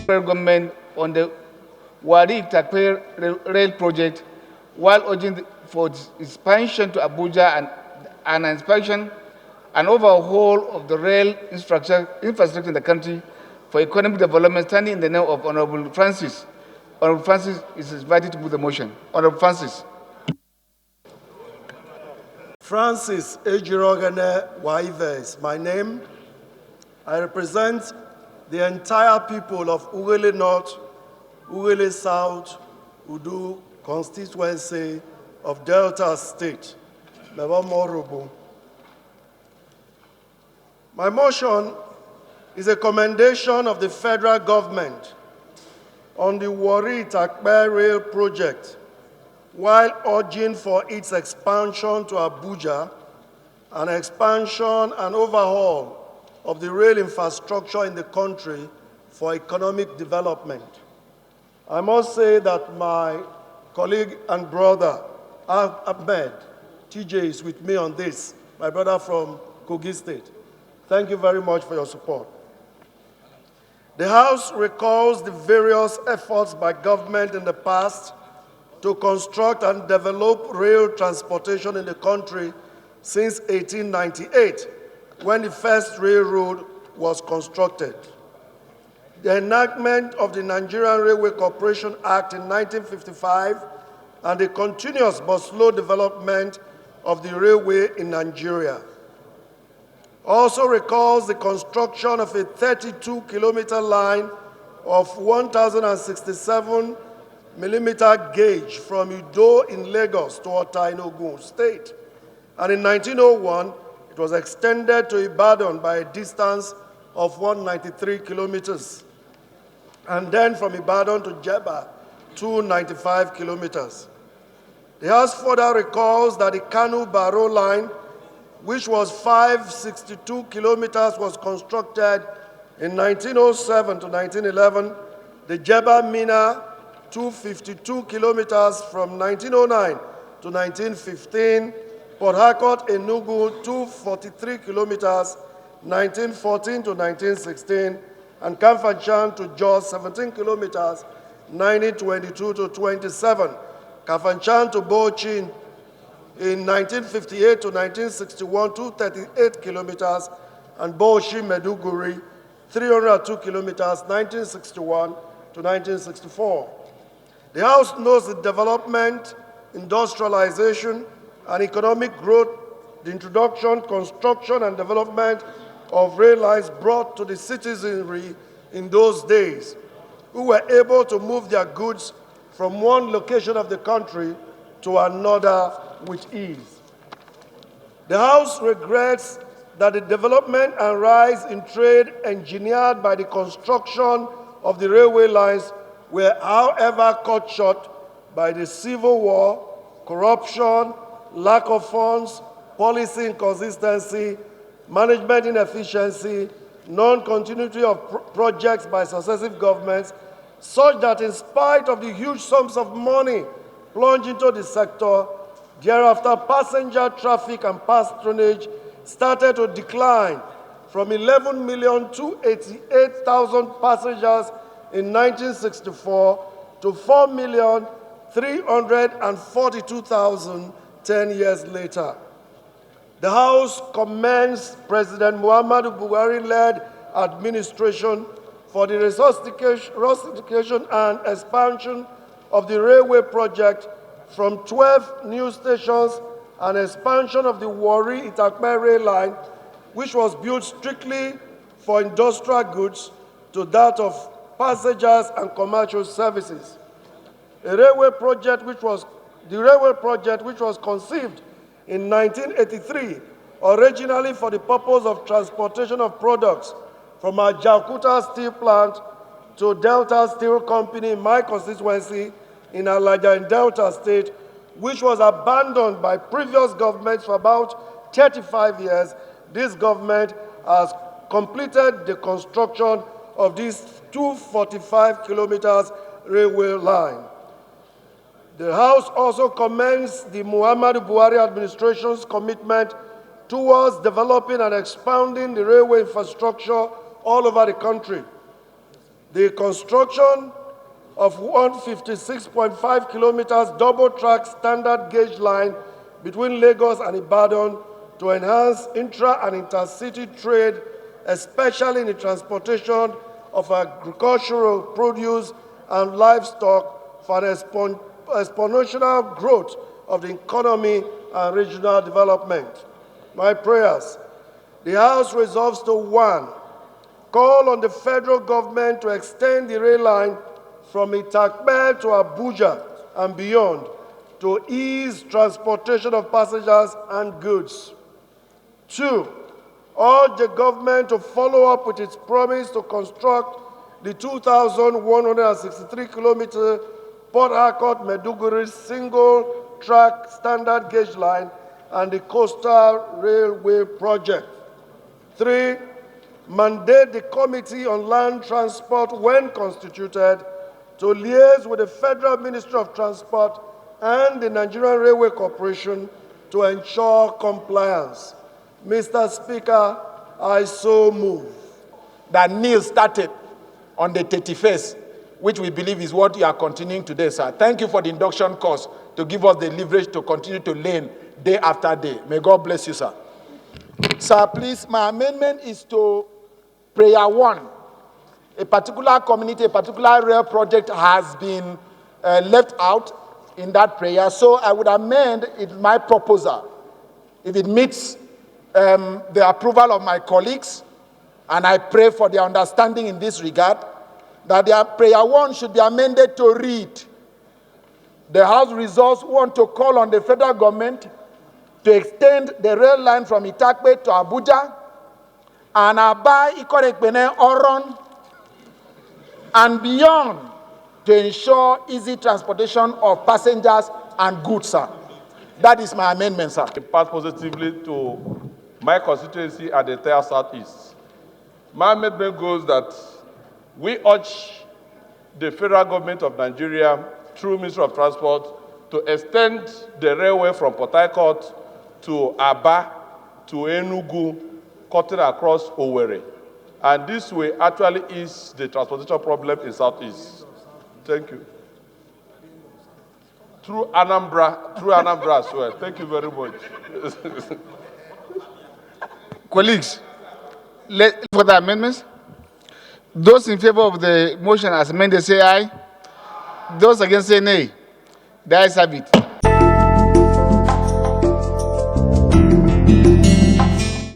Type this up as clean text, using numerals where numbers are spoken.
federal government on the Warri Itakpe rail project, while urging for its expansion to Abuja and an inspection and overhaul of the rail infrastructure in the country for economic development, standing in the name of Honorable Francis. Honorable Francis is invited to move the motion. Honorable Francis. Francis Ejiroghene Waive is my name. I represent the entire people of Ughelli North, Ughelli South, Udu constituency of Delta State. My motion is a commendation of the federal government on the Warri Itakpe rail project, while urging for its expansion to Abuja, an expansion and overhaul of the rail infrastructure in the country for economic development. I must say that my colleague and brother, Ahmed, TJ, is with me on this, my brother from Kogi State. Thank you very much for your support. The House recalls the various efforts by government in the past to construct and develop rail transportation in the country since 1898, when the first railroad was constructed. The enactment of the Nigerian Railway Corporation Act in 1955 and the continuous but slow development of the railway in Nigeria. Also recalls the construction of a 32-kilometer line of 1,067 millimeter gauge from Ido in Lagos to Ota in Ogun State. And in 1901, it was extended to Ibadan by a distance of 193 kilometers. And then from Ibadan to Jeba, 295 kilometers. The House further recalls that the Kanu-Baro line, which was 562 kilometers, was constructed in 1907 to 1911. The Jeba-Mina, 252 kilometers from 1909 to 1915. Port Harcourt, Enugu, 243 kilometers, 1914 to 1916. And Kafanchan to Jos, 17 kilometers, 1922 to 27. Kafanchan to Bauchi in 1958 to 1961, 238 kilometers, and Bauchi Meduguri, 302 kilometers, 1961 to 1964. The House knows the development, industrialization, and economic growth, the introduction, construction, and development of rail lines brought to the citizenry in those days, who were able to move their goods from one location of the country to another with ease. The House regrets that the development and rise in trade engineered by the construction of the railway lines were, however, cut short by the civil war, corruption, lack of funds, policy inconsistency, management inefficiency, non-continuity of projects by successive governments, such that in spite of the huge sums of money plunged into the sector, thereafter passenger traffic and patronage started to decline from 11,288,000 passengers in 1964 to 4,342,000 10 years later. The House commends President Muhammadu Buhari-led administration for the resuscitation and expansion of the railway project from 12 new stations and expansion of the Warri Itakpe rail line, which was built strictly for industrial goods, to that of passengers and commercial services. The railway project, which was conceived in 1983, originally for the purpose of transportation of products from our Jakarta steel plant to Delta Steel Company in my constituency in Alaja in Delta State, which was abandoned by previous governments for about 35 years. This government has completed the construction of this 245 kilometers railway line. The House also commends the Muhammadu Buhari administration's commitment towards developing and expanding the railway infrastructure all over the country. the construction of 156.5 kilometers double-track standard gauge line between Lagos and Ibadan to enhance intra- and intercity trade, especially in the transportation of agricultural produce and livestock for an exponential growth of the economy and regional development. My prayers. The House resolves to 1. Call on the federal government to extend the rail line from Itakpe to Abuja and beyond to ease transportation of passengers and goods. 2. Urge the government to follow up with its promise to construct the 2,163-kilometer Port Harcourt-Maiduguri single-track standard gauge line and the Coastal Railway project. 3. Mandate the Committee on Land Transport, when constituted, to liaise with the Federal Ministry of Transport and the Nigerian Railway Corporation to ensure compliance. Mr. Speaker, I so move. That NIL started on the 31st, which we believe is what you are continuing today, sir. Thank you for the induction course to give us the leverage to continue to learn day after day. May God bless you, sir. Sir, please, my amendment is to prayer 1. A particular community, a particular rail project has been left out in that prayer. So I would amend my proposal, if it meets the approval of my colleagues, and I pray for their understanding in this regard, that their prayer 1 should be amended to read: the House resolves want to call on the federal government to extend the rail line from Itakpe to Abuja and Aba Ikorekpene Oron and beyond to ensure easy transportation of passengers and goods, sir. That is my amendment, sir. It passed positively to my constituency at the entire Southeast. My amendment goes that we urge the federal government of Nigeria, through Ministry of Transport, to extend the railway from Port Harcourt to Aba to Enugu, cutting across Owerri. And this way actually ease the transportation problem in Southeast. Thank you. Through Anambra as well. Thank you very much. Colleagues, for the amendments, those in favor of the motion as amended say aye. Those against say nay. The ayes have it.